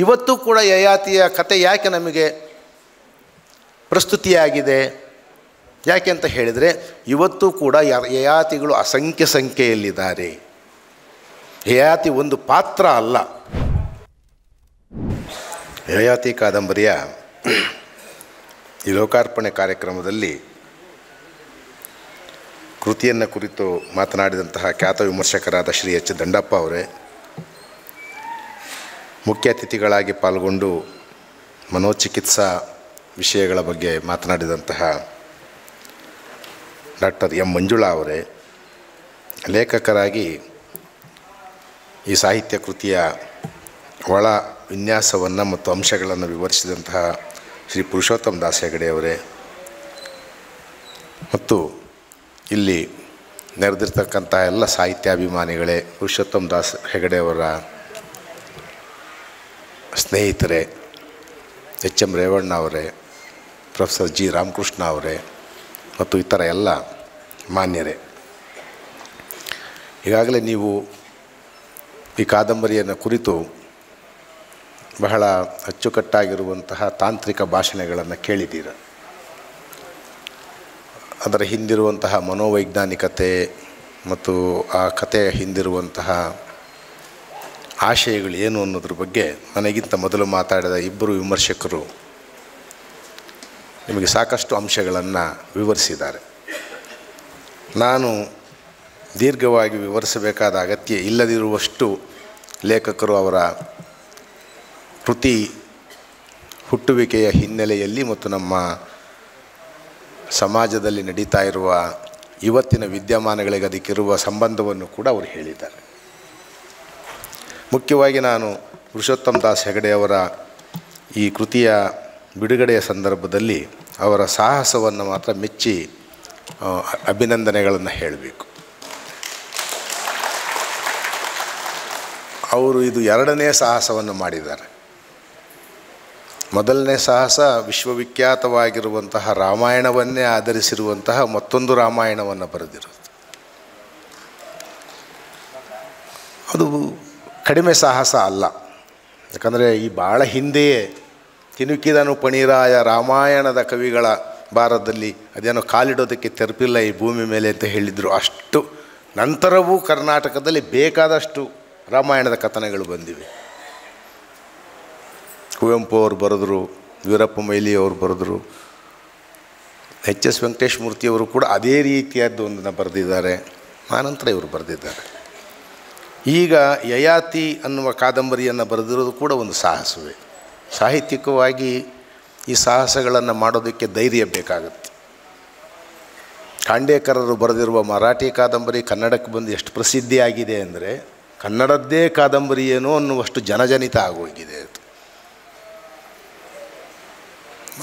ಇವತ್ತು ಕೂಡ ಯಯಾತಿಯ ಕತೆ ಯಾಕೆ ನಮಗೆ ಪ್ರಸ್ತುತಿಯಾಗಿದೆ? ಯಾಕೆ ಅಂತ ಹೇಳಿದರೆ, ಇವತ್ತು ಕೂಡ ಯಯಾತಿಗಳು ಅಸಂಖ್ಯ ಸಂಖ್ಯೆಯಲ್ಲಿದ್ದಾರೆ. ಯಯಾತಿ ಒಂದು ಪಾತ್ರ ಅಲ್ಲ. ಯಯಾತಿ ಕಾದಂಬರಿಯ ಈ ಲೋಕಾರ್ಪಣೆ ಕಾರ್ಯಕ್ರಮದಲ್ಲಿ ಕೃತಿಯನ್ನು ಕುರಿತು ಮಾತನಾಡಿದಂತಹ ಖ್ಯಾತ ವಿಮರ್ಶಕರಾದ ಶ್ರೀ ಎಚ್ ದಂಡಪ್ಪ ಅವರೇ, ಮುಖ್ಯ ಅತಿಥಿಗಳಾಗಿ ಪಾಲ್ಗೊಂಡು ಮನೋಚಿಕಿತ್ಸಾ ವಿಷಯಗಳ ಬಗ್ಗೆ ಮಾತನಾಡಿದಂತಹ ಡಾಕ್ಟರ್ ಎಂ ಮಂಜುಳಾ ಅವರೇ, ಲೇಖಕರಾಗಿ ಈ ಸಾಹಿತ್ಯ ಕೃತಿಯ ಒಳ ವಿನ್ಯಾಸವನ್ನು ಮತ್ತು ಅಂಶಗಳನ್ನು ವಿವರಿಸಿದಂತಹ ಶ್ರೀ ಪುರುಷೋತ್ತಮ ದಾಸ್ ಹೆಗಡೆ ಅವರೇ, ಮತ್ತು ಇಲ್ಲಿ ನೆರೆದಿರ್ತಕ್ಕಂಥ ಎಲ್ಲ ಸಾಹಿತ್ಯಾಭಿಮಾನಿಗಳೇ, ಪುರುಷೋತ್ತಮ ದಾಸ್ ಹೆಗಡೆ ಅವರ ಸ್ನೇಹಿತರೆ, ಎಚ್ ಎಂ ರೇವಣ್ಣ ಅವರೇ, ಪ್ರೊಫೆಸರ್ ಜಿ ರಾಮಕೃಷ್ಣ ಅವರೇ ಮತ್ತು ಇತರ ಎಲ್ಲ ಮಾನ್ಯರೇ, ಈಗಾಗಲೇ ನೀವು ಈ ಕಾದಂಬರಿಯನ್ನು ಕುರಿತು ಬಹಳ ಅಚ್ಚುಕಟ್ಟಾಗಿರುವಂತಹ ತಾಂತ್ರಿಕ ಭಾಷಣಗಳನ್ನು ಕೇಳಿದ್ದೀರ. ಅದರ ಹಿಂದಿರುವಂತಹ ಮನೋವೈಜ್ಞಾನಿಕತೆ ಮತ್ತು ಆ ಕಥೆಯ ಹಿಂದಿರುವಂತಹ ಆಶಯಗಳು ಏನು ಅನ್ನೋದ್ರ ಬಗ್ಗೆ ನನಗಿಂತ ಮೊದಲು ಮಾತಾಡಿದ ಇಬ್ಬರು ವಿಮರ್ಶಕರು ನಿಮಗೆ ಸಾಕಷ್ಟು ಅಂಶಗಳನ್ನು ವಿವರಿಸಿದ್ದಾರೆ. ನಾನು ದೀರ್ಘವಾಗಿ ವಿವರಿಸಬೇಕಾದ ಅಗತ್ಯ ಇಲ್ಲದಿರುವಷ್ಟು ಲೇಖಕರು ಅವರ ಕೃತಿ ಹುಟ್ಟುವಿಕೆಯ ಹಿನ್ನೆಲೆಯಲ್ಲಿ ಮತ್ತು ನಮ್ಮ ಸಮಾಜದಲ್ಲಿ ನಡೀತಾ ಇರುವ ಇವತ್ತಿನ ವಿದ್ಯಮಾನಗಳಿಗೆ ಅದಕ್ಕಿರುವ ಸಂಬಂಧವನ್ನು ಕೂಡ ಅವರು ಹೇಳಿದ್ದಾರೆ. ಮುಖ್ಯವಾಗಿ ನಾನು ಪುರುಷೋತ್ತಮ ದಾಸ್ ಹೆಗಡೆ ಅವರ ಈ ಕೃತಿಯ ಬಿಡುಗಡೆಯ ಸಂದರ್ಭದಲ್ಲಿ ಅವರ ಸಾಹಸವನ್ನು ಮಾತ್ರ ಮೆಚ್ಚಿ ಅಭಿನಂದನೆಗಳನ್ನು ಹೇಳಬೇಕು. ಅವರು ಇದು ಎರಡನೇ ಸಾಹಸವನ್ನು ಮಾಡಿದ್ದಾರೆ. ಮೊದಲನೇ ಸಾಹಸ ವಿಶ್ವವಿಖ್ಯಾತವಾಗಿರುವಂತಹ ರಾಮಾಯಣವನ್ನೇ ಆಧರಿಸಿರುವಂತಹ ಮತ್ತೊಂದು ರಾಮಾಯಣವನ್ನು ಬರೆದಿರೋದು. ಅದು ಕಡಿಮೆ ಸಾಹಸ ಅಲ್ಲ. ಯಾಕಂದರೆ ಈ ಭಾಳ ಹಿಂದೆಯೇ ತಿನುಕಿದನು ಪಣಿರಾಯ ರಾಮಾಯಣದ ಕವಿಗಳ ಭಾರತದಲ್ಲಿ ಅದೇನೋ ಕಾಲಿಡೋದಕ್ಕೆ ತೆರಪಿಲ್ಲ ಈ ಭೂಮಿ ಮೇಲೆ ಅಂತ ಹೇಳಿದರು. ಅಷ್ಟು ನಂತರವೂ ಕರ್ನಾಟಕದಲ್ಲಿ ಬೇಕಾದಷ್ಟು ರಾಮಾಯಣದ ಕಥನಗಳು ಬಂದಿವೆ. ಕುವೆಂಪು ಅವರು ಬರೆದರು, ವೀರಪ್ಪ ಮೊಯ್ಲಿ ಅವರು ಬರೆದರು, ಎಚ್ ಎಸ್ ವೆಂಕಟೇಶ ಮೂರ್ತಿಯವರು ಕೂಡ ಅದೇ ರೀತಿಯಾದ್ದೊಂದನ್ನು ಬರೆದಿದ್ದಾರೆ. ಆನಂತರ ಇವರು ಬರೆದಿದ್ದಾರೆ. ಈಗ ಯಯಾತಿ ಅನ್ನುವ ಕಾದಂಬರಿಯನ್ನು ಬರೆದಿರೋದು ಕೂಡ ಒಂದು ಸಾಹಸವೇ. ಸಾಹಿತ್ಯಿಕವಾಗಿ ಈ ಸಾಹಸಗಳನ್ನು ಮಾಡೋದಕ್ಕೆ ಧೈರ್ಯ ಬೇಕಾಗುತ್ತೆ. ಖಾಂಡೇಕರರು ಬರೆದಿರುವ ಮರಾಠಿ ಕಾದಂಬರಿ ಕನ್ನಡಕ್ಕೆ ಬಂದು ಎಷ್ಟು ಪ್ರಸಿದ್ಧಿಯಾಗಿದೆ ಅಂದರೆ, ಕನ್ನಡದ್ದೇ ಕಾದಂಬರಿ ಏನೋ ಅನ್ನುವಷ್ಟು ಜನಜನಿತ ಆಗೋಗಿದೆ ಅದು.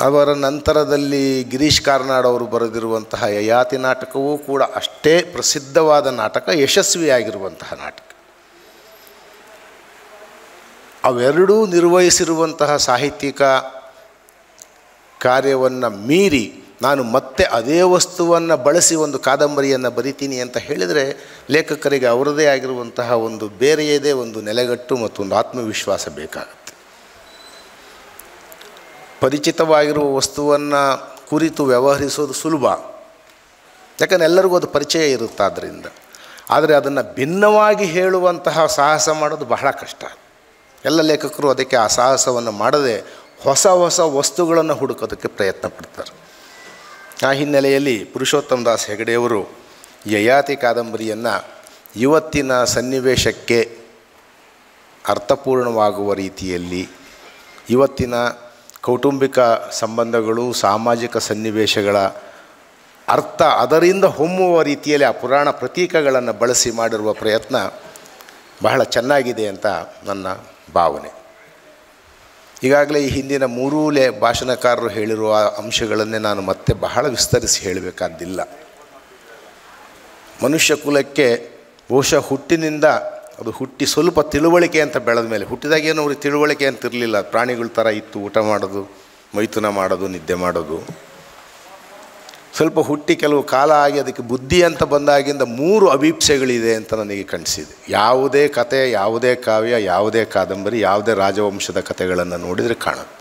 ಅವರ ನಂತರದಲ್ಲಿ ಗಿರೀಶ್ ಕಾರ್ನಾಡ್ ಅವರು ಬರೆದಿರುವಂತಹ ಯಯಾತಿ ನಾಟಕವೂ ಕೂಡ ಅಷ್ಟೇ ಪ್ರಸಿದ್ಧವಾದ ನಾಟಕ, ಯಶಸ್ವಿಯಾಗಿರುವಂತಹ ನಾಟಕ. ಅವೆರಡೂ ನಿರ್ವಹಿಸಿರುವಂತಹ ಸಾಹಿತ್ಯಿಕ ಕಾರ್ಯವನ್ನು ಮೀರಿ ನಾನು ಮತ್ತೆ ಅದೇ ವಸ್ತುವನ್ನು ಬಳಸಿ ಒಂದು ಕಾದಂಬರಿಯನ್ನು ಬರಿತೀನಿ ಅಂತ ಹೇಳಿದರೆ ಲೇಖಕರಿಗೆ ಅವರದೇ ಆಗಿರುವಂತಹ ಒಂದು ಬೇರೆಯದೇ ಒಂದು ನೆಲೆಗಟ್ಟು ಮತ್ತು ಒಂದು ಆತ್ಮವಿಶ್ವಾಸ ಬೇಕಾಗುತ್ತೆ. ಪರಿಚಿತವಾಗಿರುವ ವಸ್ತುವನ್ನು ಕುರಿತು ವ್ಯವಹರಿಸೋದು ಸುಲಭ, ಯಾಕಂದರೆ ಎಲ್ಲರಿಗೂ ಅದು ಪರಿಚಯ ಇರುತ್ತೆ. ಆದ್ದರಿಂದ ಆದರೆ ಅದನ್ನು ಭಿನ್ನವಾಗಿ ಹೇಳುವಂತಹ ಸಾಹಸ ಮಾಡೋದು ಬಹಳ ಕಷ್ಟ. ಎಲ್ಲ ಲೇಖಕರು ಅದಕ್ಕೆ ಆ ಸಾಹಸವನ್ನು ಮಾಡದೆ ಹೊಸ ಹೊಸ ವಸ್ತುಗಳನ್ನು ಹುಡುಕೋದಕ್ಕೆ ಪ್ರಯತ್ನ ಪಡ್ತಾರೆ. ಆ ಹಿನ್ನೆಲೆಯಲ್ಲಿ ಪುರುಷೋತ್ತಮ ದಾಸ್ ಹೆಗಡೆಯವರು ಯಯಾತಿ ಕಾದಂಬರಿಯನ್ನು ಇವತ್ತಿನ ಸನ್ನಿವೇಶಕ್ಕೆ ಅರ್ಥಪೂರ್ಣವಾಗುವ ರೀತಿಯಲ್ಲಿ, ಇವತ್ತಿನ ಕೌಟುಂಬಿಕ ಸಂಬಂಧಗಳು, ಸಾಮಾಜಿಕ ಸನ್ನಿವೇಶಗಳ ಅರ್ಥ ಅದರಿಂದ ಹೊಮ್ಮುವ ರೀತಿಯಲ್ಲಿ ಆ ಪುರಾಣ ಪ್ರತೀಕಗಳನ್ನು ಬಳಸಿ ಮಾಡಿರುವ ಪ್ರಯತ್ನ ಬಹಳ ಚೆನ್ನಾಗಿದೆ ಅಂತ ನನ್ನ ಭಾವನೆ. ಈಗಾಗಲೇ ಈ ಹಿಂದಿನ ಮೂರೂ ಭಾಷಣಕಾರರು ಹೇಳಿರುವ ಅಂಶಗಳನ್ನೇ ನಾನು ಮತ್ತೆ ಬಹಳ ವಿಸ್ತರಿಸಿ ಹೇಳಬೇಕಾದ್ದಿಲ್ಲ. ಮನುಷ್ಯ ಕುಲಕ್ಕೆ ಬಹುಶಃ ಹುಟ್ಟಿನಿಂದ ಅದು ಹುಟ್ಟಿ ಸ್ವಲ್ಪ ತಿಳುವಳಿಕೆ ಅಂತ ಬೆಳೆದ ಮೇಲೆ, ಹುಟ್ಟಿದಾಗ ಏನೋ ಅವ್ರಿಗೆ ತಿಳುವಳಿಕೆ ಅಂತ ಇರಲಿಲ್ಲ, ಪ್ರಾಣಿಗಳ ಥರ ಇತ್ತು, ಊಟ ಮಾಡೋದು, ಮೈಥುನ ಮಾಡೋದು, ನಿದ್ದೆ ಮಾಡೋದು. ಸ್ವಲ್ಪ ಹುಟ್ಟಿ ಕೆಲವು ಕಾಲ ಆಗಿ ಅದಕ್ಕೆ ಬುದ್ಧಿ ಅಂತ ಬಂದಾಗಿಂದ 3 ಅಭೀಪ್ಸೆಗಳಿದೆ ಅಂತ ನನಗೆ ಕಾಣಿಸಿದೆ. ಯಾವುದೇ ಕತೆ, ಯಾವುದೇ ಕಾವ್ಯ, ಯಾವುದೇ ಕಾದಂಬರಿ, ಯಾವುದೇ ರಾಜವಂಶದ ಕಥೆಗಳನ್ನು ನೋಡಿದರೆ ಕಾಣುತ್ತೆ.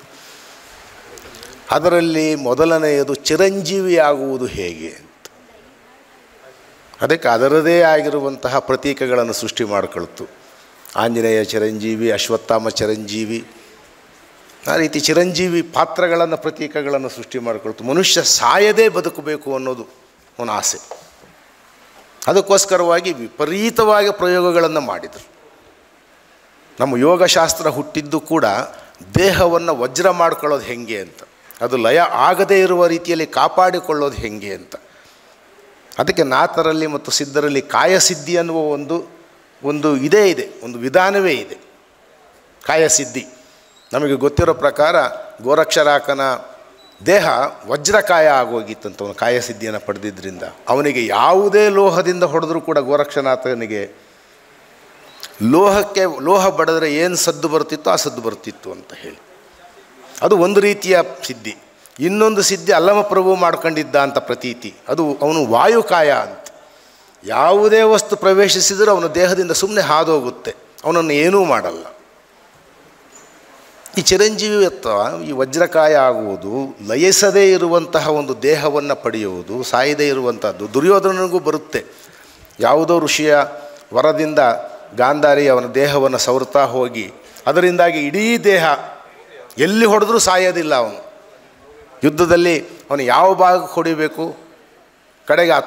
ಅದರಲ್ಲಿ ಮೊದಲನೆಯದು ಚಿರಂಜೀವಿಯಾಗುವುದು ಹೇಗೆ ಅಂತ. ಅದಕ್ಕೆ ಅದರದೇ ಆಗಿರುವಂತಹ ಪ್ರತೀಕಗಳನ್ನು ಸೃಷ್ಟಿ ಮಾಡಿಕೊಳ್ತು. ಆಂಜನೇಯ ಚಿರಂಜೀವಿ, ಅಶ್ವತ್ಥಾಮ ಚಿರಂಜೀವಿ, ಆ ರೀತಿ ಚಿರಂಜೀವಿ ಪಾತ್ರಗಳನ್ನು, ಪ್ರತೀಕಗಳನ್ನು ಸೃಷ್ಟಿ ಮಾಡಿಕೊಳ್ತು. ಮನುಷ್ಯ ಸಾಯದೇ ಬದುಕಬೇಕು ಅನ್ನೋದು ಒಂದು ಆಸೆ. ಅದಕ್ಕೋಸ್ಕರವಾಗಿ ವಿಪರೀತವಾಗಿ ಪ್ರಯೋಗಗಳನ್ನು ಮಾಡಿದರು. ನಮ್ಮ ಯೋಗಶಾಸ್ತ್ರ ಹುಟ್ಟಿದ್ದು ಕೂಡ ದೇಹವನ್ನು ವಜ್ರ ಮಾಡ್ಕೊಳ್ಳೋದು ಹೆಂಗೆ ಅಂತ, ಅದು ಲಯ ಆಗದೇ ಇರುವ ರೀತಿಯಲ್ಲಿ ಕಾಪಾಡಿಕೊಳ್ಳೋದು ಹೆಂಗೆ ಅಂತ. ಅದಕ್ಕೆ ನಾಥರಲ್ಲಿ ಮತ್ತು ಸಿದ್ಧರಲ್ಲಿ ಕಾಯಸಿದ್ಧಿ ಅನ್ನುವ ಒಂದು ಇದೇ ಇದೆ, ಒಂದು ವಿಧಾನವೇ ಇದೆ. ಕಾಯಸಿದ್ಧಿ ನಮಗೆ ಗೊತ್ತಿರೋ ಪ್ರಕಾರ ಗೋರಕ್ಷರಾಕನ ದೇಹ ವಜ್ರಕಾಯ ಆಗೋಗಿತ್ತಂತ. ಅವನು ಕಾಯಸಿದ್ಧಿಯನ್ನು ಪಡೆದಿದ್ದರಿಂದ ಅವನಿಗೆ ಯಾವುದೇ ಲೋಹದಿಂದ ಹೊಡೆದರೂ ಕೂಡ ಗೋರಕ್ಷನಾಥನಿಗೆ ಲೋಹ ಬಡಿದ್ರೆ ಏನು ಸದ್ದು ಬರ್ತಿತ್ತೋ ಆ ಸದ್ದು ಬರ್ತಿತ್ತು ಅಂತ ಹೇಳಿ, ಅದು ಒಂದು ರೀತಿಯ ಸಿದ್ಧಿ. ಇನ್ನೊಂದು ಸಿದ್ಧಿ ಅಲ್ಲಮಪ್ರಭು ಮಾಡ್ಕೊಂಡಿದ್ದ ಅಂತ ಪ್ರತೀತಿ, ಅದು ಅವನು ವಾಯುಕಾಯ ಅಂತ. ಯಾವುದೇ ವಸ್ತು ಪ್ರವೇಶಿಸಿದರೂ ಅವನ ದೇಹದಿಂದ ಸುಮ್ಮನೆ ಹಾದೋಗುತ್ತೆ, ಅವನನ್ನು ಏನೂ ಮಾಡಲ್ಲ. ಈ ಚಿರಂಜೀವಿತ್ವ, ಈ ವಜ್ರಕಾಯ ಆಗುವುದು, ಲಯಿಸದೇ ಇರುವಂತಹ ಒಂದು ದೇಹವನ್ನು ಪಡೆಯುವುದು, ಸಾಯದೇ ಇರುವಂಥದ್ದು ದುರ್ಯೋಧನನಿಗೂ ಬರುತ್ತೆ. ಯಾವುದೋ ಋಷಿಯ ವರದಿಂದ ಗಾಂಧಾರಿ ಅವನ ದೇಹವನ್ನು ಸವರ್ತಾ ಹೋಗಿ ಅದರಿಂದಾಗಿ ಇಡೀ ದೇಹ ಎಲ್ಲಿ ಹೊಡೆದ್ರೂ ಸಾಯೋದಿಲ್ಲ. ಅವನು ಯುದ್ಧದಲ್ಲಿ ಅವನು ಯಾವ ಭಾಗಕ್ಕೆ ಹೊಡಿಬೇಕು, ಕಡೆಗೆ ಆ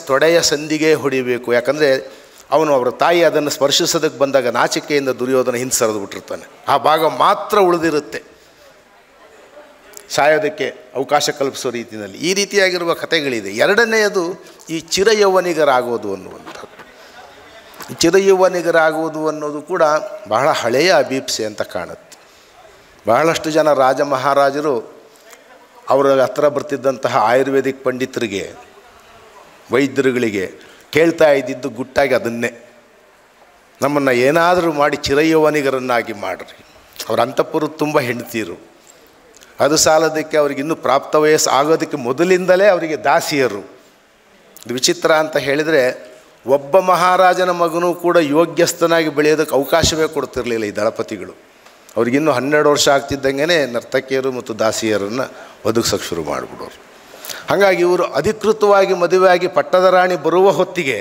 ತೊಡೆಯ ಸಂದಿಗೆ ಹೊಡಿಬೇಕು. ಯಾಕಂದರೆ ಅವನು ಅವರ ತಾಯಿ ಅದನ್ನು ಸ್ಪರ್ಶಿಸೋದಕ್ಕೆ ಬಂದಾಗ ನಾಚಿಕೆಯಿಂದ ದುರ್ಯೋಧನ ಹಿಂದೆ ಸರಿದು ಬಿಟ್ಟಿರ್ತಾನೆ. ಆ ಭಾಗ ಮಾತ್ರ ಉಳಿದಿರುತ್ತೆ ಸಾಯೋದಕ್ಕೆ ಅವಕಾಶ ಕಲ್ಪಿಸೋ ರೀತಿಯಲ್ಲಿ. ಈ ರೀತಿಯಾಗಿರುವ ಕಥೆಗಳಿದೆ. ಎರಡನೆಯದು ಈ ಚಿರಯೌವನಿಗರಾಗೋದು ಅನ್ನುವಂಥದ್ದು. ಚಿರಯೌವನಿಗರಾಗುವುದು ಅನ್ನೋದು ಕೂಡ ಬಹಳ ಹಳೆಯ ಅಭೀಪ್ಸೆ ಅಂತ ಕಾಣುತ್ತೆ. ಬಹಳಷ್ಟು ಜನ ರಾಜ ಮಹಾರಾಜರು ಅವರ ಹತ್ರ ಬರ್ತಿದ್ದಂತಹ ಆಯುರ್ವೇದಿಕ್ ಪಂಡಿತರಿಗೆ, ವೈದ್ಯರುಗಳಿಗೆ ಕೇಳ್ತಾ ಇದ್ದಿದ್ದು ಗುಟ್ಟಾಗಿ ಅದನ್ನೇ, ನಮ್ಮನ್ನು ಏನಾದರೂ ಮಾಡಿ ಚಿರಯೌವನಿಗರನ್ನಾಗಿ ಮಾಡಿರಿ. ಅವ್ರ ಅಂತಃಪುರ ತುಂಬ ಹೆಂಡತೀರು, ಅದು ಸಾಲೋದಕ್ಕೆ ಅವ್ರಿಗಿನ್ನೂ ಪ್ರಾಪ್ತ ವಯಸ್ಸು ಆಗೋದಕ್ಕೆ ಮೊದಲಿಂದಲೇ ಅವರಿಗೆ ದಾಸಿಯರು. ಇದು ವಿಚಿತ್ರ ಅಂತ ಹೇಳಿದರೆ, ಒಬ್ಬ ಮಹಾರಾಜನ ಮಗನೂ ಕೂಡ ಯೋಗ್ಯಸ್ಥನಾಗಿ ಬೆಳೆಯೋದಕ್ಕೆ ಅವಕಾಶವೇ ಕೊಡ್ತಿರಲಿಲ್ಲ ಈ ದಳಪತಿಗಳು. ಅವ್ರಿಗಿನ್ನೂ 12 ವರ್ಷ ಆಗ್ತಿದ್ದಂಗೆ ನರ್ತಕಿಯರು ಮತ್ತು ದಾಸಿಯರನ್ನು ಒದಗಿಸೋಕ್ಕೆ ಶುರು ಮಾಡಿಬಿಡೋರು. ಹಾಗಾಗಿ ಇವರು ಅಧಿಕೃತವಾಗಿ ಮದುವೆಯಾಗಿ ಪಟ್ಟದ ರಾಣಿ ಬರುವ ಹೊತ್ತಿಗೆ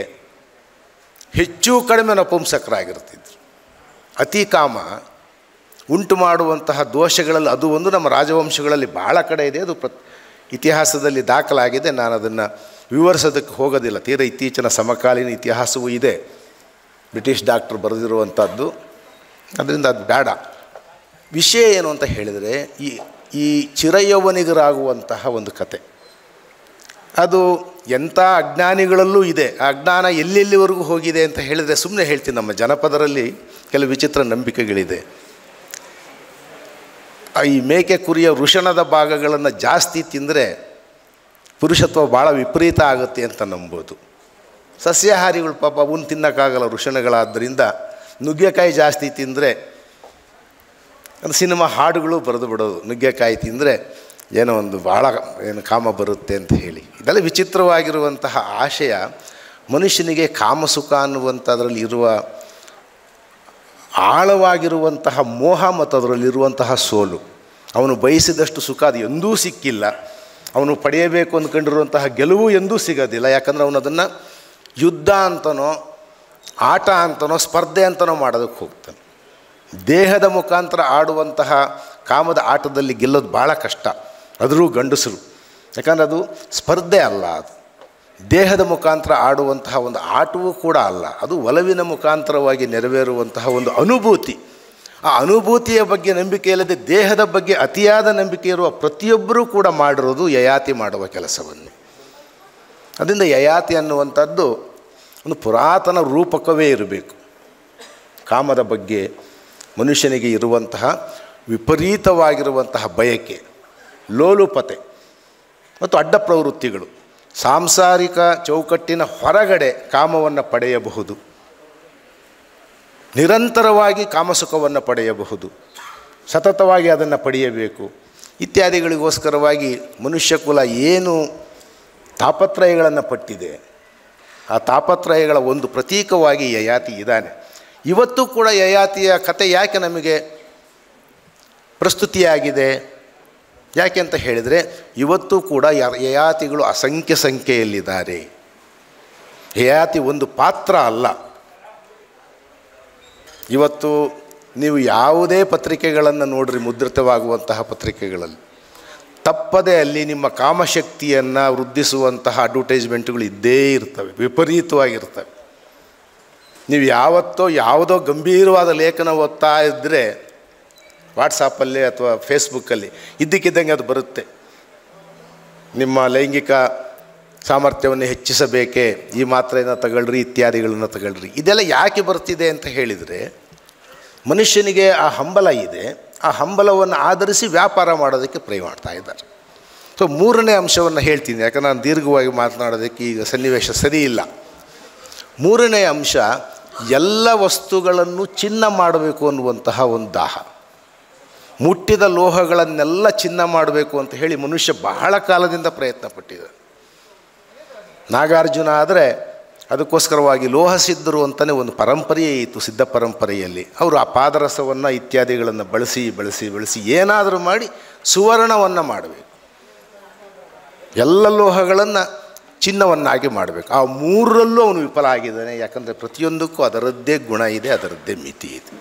ಹೆಚ್ಚು ಕಡಿಮೆ ನಪುಂಸಕರಾಗಿರ್ತಿದ್ರು. ಅತಿ ಕಾಮ ಉಂಟು ಮಾಡುವಂತಹ ದೋಷಗಳಲ್ಲಿ ಅದು ಒಂದು ನಮ್ಮ ರಾಜವಂಶಗಳಲ್ಲಿ ಭಾಳ ಕಡೆ ಇದೆ. ಅದು ಇತಿಹಾಸದಲ್ಲಿ ದಾಖಲಾಗಿದೆ. ನಾನು ಅದನ್ನು ವಿವರಿಸೋದಕ್ಕೆ ಹೋಗೋದಿಲ್ಲ. ತೀರ ಇತ್ತೀಚಿನ ಸಮಕಾಲೀನ ಇತಿಹಾಸವೂ ಇದೆ, ಬ್ರಿಟಿಷ್ ಡಾಕ್ಟ್ರು ಬರೆದಿರುವಂಥದ್ದು. ಅದರಿಂದ ಅದು ಬೇಡ. ವಿಷಯ ಏನು ಅಂತ ಹೇಳಿದರೆ, ಈ ಚಿರಯೌವನಿಗರಾಗುವಂತಹ ಒಂದು ಕತೆ, ಅದು ಎಂಥ ಅಜ್ಞಾನಿಗಳಲ್ಲೂ ಇದೆ. ಆ ಅಜ್ಞಾನ ಎಲ್ಲೆಲ್ಲಿವರೆಗೂ ಹೋಗಿದೆ ಅಂತ ಹೇಳಿದರೆ, ಸುಮ್ಮನೆ ಹೇಳ್ತೀನಿ, ನಮ್ಮ ಜನಪದರಲ್ಲಿ ಕೆಲವು ವಿಚಿತ್ರ ನಂಬಿಕೆಗಳಿದೆ. ಈ ಮೇಕೆ ಕುರಿಯ ವೃಷಣದ ಭಾಗಗಳನ್ನು ಜಾಸ್ತಿ ತಿಂದರೆ ಪುರುಷತ್ವ ಭಾಳ ವಿಪರೀತ ಆಗುತ್ತೆ ಅಂತ ನಂಬೋದು. ಸಸ್ಯಾಹಾರಿಗಳು ಪಾಪ ಅವನ್ನ ತಿನ್ನೋಕ್ಕಾಗಲ್ಲ ವೃಷಣಗಳಾದ್ದರಿಂದ ನುಗ್ಗೆಕಾಯಿ ಜಾಸ್ತಿ ತಿಂದರೆ, ಅದು ಸಿನಿಮಾ ಹಾಡುಗಳು ಬರೆದು ಬಿಡೋದು, ನುಗ್ಗೆಕಾಯಿ ತಿಂದರೆ ಏನೋ ಒಂದು ಭಾಳ ಕಾಮ ಬರುತ್ತೆ ಅಂತ ಹೇಳಿ. ಇದೆಲ್ಲ ವಿಚಿತ್ರವಾಗಿರುವಂತಹ ಆಶಯ. ಮನುಷ್ಯನಿಗೆ ಕಾಮಸುಖ ಅನ್ನುವಂಥದ್ರಲ್ಲಿ ಇರುವ ಆಳವಾಗಿರುವಂತಹ ಮೋಹ ಮತ್ತು ಅದರಲ್ಲಿರುವಂತಹ ಸೋಲು. ಅವನು ಬಯಸಿದಷ್ಟು ಸುಖ ಅದು ಎಂದೂ ಸಿಕ್ಕಿಲ್ಲ. ಅವನು ಪಡೆಯಬೇಕು ಅಂದ್ಕೊಂಡಿರುವಂತಹ ಗೆಲುವು ಎಂದೂ ಸಿಗೋದಿಲ್ಲ. ಯಾಕಂದರೆ ಅವನು ಅದನ್ನು ಯುದ್ಧ ಅಂತನೋ ಆಟ ಅಂತನೋ ಸ್ಪರ್ಧೆ ಅಂತನೋ ಮಾಡೋದಕ್ಕೆ ಹೋಗ್ತಾನೆ. ದೇಹದ ಮುಖಾಂತರ ಆಡುವಂತಹ ಕಾಮದ ಆಟದಲ್ಲಿ ಗೆಲ್ಲೋದು ಭಾಳ ಕಷ್ಟ, ಅದರೂ ಗಂಡಸರು. ಯಾಕಂದರೆ ಅದು ಸ್ಪರ್ಧೆ ಅಲ್ಲ, ಅದು ದೇಹದ ಮುಖಾಂತರ ಆಡುವಂತಹ ಒಂದು ಆಟವೂ ಕೂಡ ಅಲ್ಲ. ಅದು ಒಲವಿನ ಮುಖಾಂತರವಾಗಿ ನೆರವೇರುವಂತಹ ಒಂದು ಅನುಭೂತಿ. ಆ ಅನುಭೂತಿಯ ಬಗ್ಗೆ ನಂಬಿಕೆ ಇಲ್ಲದೆ ದೇಹದ ಬಗ್ಗೆ ಅತಿಯಾದ ನಂಬಿಕೆ ಇರುವ ಪ್ರತಿಯೊಬ್ಬರೂ ಕೂಡ ಮಾಡಿರೋದು ಯಯಾತಿ ಮಾಡುವ ಕೆಲಸವನ್ನು. ಅದರಿಂದ ಯಯಾತಿ ಅನ್ನುವಂಥದ್ದು ಒಂದು ಪುರಾತನ ರೂಪಕವೇ ಇರಬೇಕು. ಕಾಮದ ಬಗ್ಗೆ ಮನುಷ್ಯನಿಗೆ ಇರುವಂತಹ ವಿಪರೀತವಾಗಿರುವಂತಹ ಬಯಕೆ, ಲೋಲುಪತೆ ಮತ್ತು ಅಡ್ಡ ಪ್ರವೃತ್ತಿಗಳು, ಸಾಂಸಾರಿಕ ಚೌಕಟ್ಟಿನ ಹೊರಗಡೆ ಕಾಮವನ್ನು ಪಡೆಯಬಹುದು, ನಿರಂತರವಾಗಿ ಕಾಮಸುಖವನ್ನು ಪಡೆಯಬಹುದು, ಸತತವಾಗಿ ಅದನ್ನು ಪಡೆಯಬೇಕು ಇತ್ಯಾದಿಗಳಿಗೋಸ್ಕರವಾಗಿ ಮನುಷ್ಯ ಕುಲ ಏನು ತಾಪತ್ರಯಗಳನ್ನು ಪಟ್ಟಿದೆ. ಆ ತಾಪತ್ರಯಗಳ ಒಂದು ಪ್ರತೀಕವಾಗಿ ಯಯಾತಿ ಇದ್ದಾನೆ. ಇವತ್ತು ಕೂಡ ಯಯಾತಿಯ ಕತೆ ಯಾಕೆ ನಮಗೆ ಪ್ರಸ್ತುತಿಯಾಗಿದೆ? ಯಾಕೆ ಅಂತ ಹೇಳಿದರೆ, ಇವತ್ತು ಕೂಡ ಯಯಾತಿಗಳು ಅಸಂಖ್ಯ ಸಂಖ್ಯೆಯಲ್ಲಿದ್ದಾರೆ. ಯಯಾತಿ ಒಂದು ಪಾತ್ರ ಅಲ್ಲ. ಇವತ್ತು ನೀವು ಯಾವುದೇ ಪತ್ರಿಕೆಗಳನ್ನು ನೋಡ್ರಿ, ಮುದ್ರಿತವಾಗುವಂತಹ ಪತ್ರಿಕೆಗಳಲ್ಲಿ ತಪ್ಪದೆ ಅಲ್ಲಿ ನಿಮ್ಮ ಕಾಮಶಕ್ತಿಯನ್ನು ವೃದ್ಧಿಸುವಂತಹ ಅಡ್ವರ್ಟೈಸ್ಮೆಂಟ್ಗಳು ಇದ್ದೇ ಇರ್ತವೆ, ವಿಪರೀತವಾಗಿರ್ತವೆ. ನೀವು ಯಾವತ್ತೋ ಯಾವುದೋ ಗಂಭೀರವಾದ ಲೇಖನ ಓದ್ತಾ ಇದ್ದರೆ ವಾಟ್ಸಾಪಲ್ಲಿ ಅಥವಾ ಫೇಸ್ಬುಕ್ಕಲ್ಲಿ ಇದ್ದಕ್ಕಿದ್ದಂಗೆ ಅದು ಬರುತ್ತೆ. ನಿಮ್ಮ ಲೈಂಗಿಕ ಸಾಮರ್ಥ್ಯವನ್ನು ಹೆಚ್ಚಿಸಬೇಕೇ, ಈ ಮಾತ್ರೆಯನ್ನು ತಗೊಳ್ರಿ, ಇತ್ಯಾದಿಗಳನ್ನು ತಗೊಳ್ರಿ. ಇದೆಲ್ಲ ಯಾಕೆ ಬರ್ತಿದೆ ಅಂತ ಹೇಳಿದರೆ, ಮನುಷ್ಯನಿಗೆ ಆ ಹಂಬಲ ಇದೆ. ಆ ಹಂಬಲವನ್ನು ಆಧರಿಸಿ ವ್ಯಾಪಾರ ಮಾಡೋದಕ್ಕೆ ಪ್ರಯ ಮಾಡ್ತಾ ಇದ್ದಾರೆ. ಸೊ ಮೂರನೇ ಅಂಶವನ್ನು ಹೇಳ್ತೀನಿ, ಯಾಕಂದ್ರೆ ನಾನು ದೀರ್ಘವಾಗಿ ಮಾತನಾಡೋದಕ್ಕೆ ಈಗ ಸನ್ನಿವೇಶ ಸರಿ ಇಲ್ಲ. ಮೂರನೇ ಅಂಶ, ಎಲ್ಲ ವಸ್ತುಗಳನ್ನು ಚಿನ್ನ ಮಾಡಬೇಕು ಅನ್ನುವಂತಹ ಒಂದು ದಾಹ. ಮುಟ್ಟಿದ ಲೋಹಗಳನ್ನೆಲ್ಲ ಚಿನ್ನ ಮಾಡಬೇಕು ಅಂತ ಹೇಳಿ ಮನುಷ್ಯ ಬಹಳ ಕಾಲದಿಂದ ಪ್ರಯತ್ನ ಪಟ್ಟಿದ್ದಾರೆ. ನಾಗಾರ್ಜುನ ಆದರೆ ಅದಕ್ಕೋಸ್ಕರವಾಗಿ ಲೋಹಸಿದ್ಧರು ಅಂತಲೇ ಒಂದು ಪರಂಪರೆಯೇ ಇತ್ತು, ಸಿದ್ಧ ಪರಂಪರೆಯಲ್ಲಿ. ಅವರು ಆ ಪಾದರಸವನ್ನು ಇತ್ಯಾದಿಗಳನ್ನು ಬಳಸಿ ಏನಾದರೂ ಮಾಡಿ ಸುವರ್ಣವನ್ನು ಮಾಡಬೇಕು, ಎಲ್ಲ ಲೋಹಗಳನ್ನು ಚಿನ್ನವನ್ನಾಗಿ ಮಾಡಬೇಕು. ಆ ಮೂರರಲ್ಲೂ ಅವನು ವಿಫಲ ಆಗಿದ್ದಾನೆ. ಯಾಕಂದರೆ ಪ್ರತಿಯೊಂದಕ್ಕೂ ಅದರದ್ದೇ ಗುಣ ಇದೆ, ಅದರದ್ದೇ ಮಿತಿ ಇದೆ.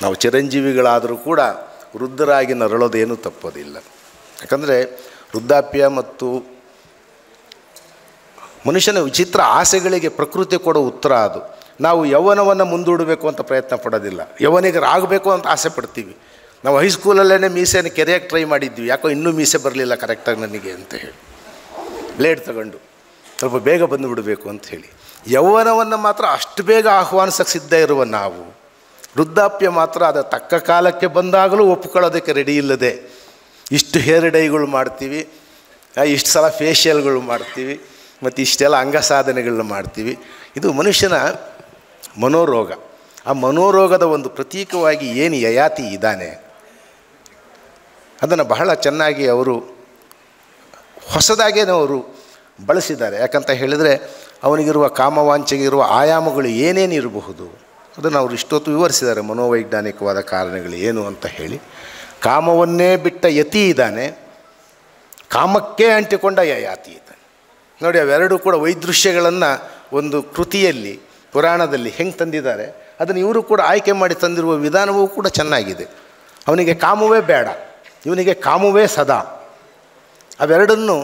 ನಾವು ಚಿರಂಜೀವಿಗಳಾದರೂ ಕೂಡ ವೃದ್ಧರಾಗಿ ನರಳೋದೇನೂ ತಪ್ಪೋದಿಲ್ಲ. ಯಾಕಂದರೆ ವೃದ್ಧಾಪ್ಯ ಮತ್ತು ಮನುಷ್ಯನ ವಿಚಿತ್ರ ಆಸೆಗಳಿಗೆ ಪ್ರಕೃತಿ ಕೊಡೋ ಉತ್ತರ ಅದು. ನಾವು ಯೌವನವನ್ನು ಮುಂದೂಡಬೇಕು ಅಂತ ಪ್ರಯತ್ನ ಪಡೋದಿಲ್ಲ, ಯೌವನಿಗರಾಗಬೇಕು ಅಂತ ಆಸೆ ಪಡ್ತೀವಿ. ನಾವು ಹೈಸ್ಕೂಲಲ್ಲೇ ಮೀಸೆಯನ್ನು ಕೆರೆಯಕ್ಕೆ ಟ್ರೈ ಮಾಡಿದ್ವಿ, ಯಾಕೋ ಇನ್ನೂ ಮೀಸೆ ಬರಲಿಲ್ಲ ಕರೆಕ್ಟಾಗಿ ನನಗೆ ಅಂತ ಹೇಳಿ ಬ್ಲೇಡ್ ತಗೊಂಡು ಸ್ವಲ್ಪ ಬೇಗ ಬಂದುಬಿಡಬೇಕು ಅಂತ ಹೇಳಿ. ಯೌವನವನ್ನು ಮಾತ್ರ ಅಷ್ಟು ಬೇಗ ಆಹ್ವಾನಿಸೋಕ್ಕೆ ಸಿದ್ಧ ಇರುವ ನಾವು, ವೃದ್ಧಾಪ್ಯ ಮಾತ್ರ ಅದು ತಕ್ಕ ಕಾಲಕ್ಕೆ ಬಂದಾಗಲೂ ಒಪ್ಕೊಳ್ಳೋದಕ್ಕೆ ರೆಡಿ ಇಲ್ಲದೆ ಇಷ್ಟು ಹೇರ್ ಡೈಗಳು ಮಾಡ್ತೀವಿ, ಇಷ್ಟು ಸಲ ಫೇಶಿಯಲ್ಗಳು ಮಾಡ್ತೀವಿ, ಮತ್ತು ಇಷ್ಟೆಲ್ಲ ಅಂಗ ಸಾಧನೆಗಳನ್ನ ಮಾಡ್ತೀವಿ. ಇದು ಮನುಷ್ಯನ ಮನೋರೋಗ. ಆ ಮನೋರೋಗದ ಒಂದು ಪ್ರತೀಕವಾಗಿ ಏನು ಯಯಾತಿ ಇದ್ದಾನೆ, ಅದನ್ನು ಬಹಳ ಚೆನ್ನಾಗಿ ಅವರು ಹೊಸದಾಗೇ ಅವರು ಬಳಸಿದ್ದಾರೆ. ಯಾಕಂತ ಹೇಳಿದರೆ, ಅವನಿಗಿರುವ ಕಾಮವಾಂಚೆಗಿರುವ ಆಯಾಮಗಳು ಏನೇನಿರಬಹುದು ಅದನ್ನು ಅವರು ಇಷ್ಟೊತ್ತು ವಿವರಿಸಿದ್ದಾರೆ. ಮನೋವೈಜ್ಞಾನಿಕವಾದ ಕಾರಣಗಳು ಏನು ಅಂತ ಹೇಳಿ. ಕಾಮವನ್ನೇ ಬಿಟ್ಟ ಯತಿ ಇದ್ದಾನೆ, ಕಾಮಕ್ಕೆ ಅಂಟಿಕೊಂಡ ಯಯಾತಿ ಇದ್ದಾನೆ. ನೋಡಿ, ಅವೆರಡೂ ಕೂಡ ವೈದೃಶ್ಯಗಳನ್ನು ಒಂದು ಕೃತಿಯಲ್ಲಿ ಪುರಾಣದಲ್ಲಿ ಹೆಂಗೆ ತಂದಿದ್ದಾರೆ, ಅದನ್ನು ಇವರು ಕೂಡ ಆಯ್ಕೆ ಮಾಡಿ ತಂದಿರುವ ವಿಧಾನವೂ ಕೂಡ ಚೆನ್ನಾಗಿದೆ. ಅವನಿಗೆ ಕಾಮವೇ ಬೇಡ, ಇವನಿಗೆ ಕಾಮವೇ ಸದಾ. ಅವೆರಡನ್ನು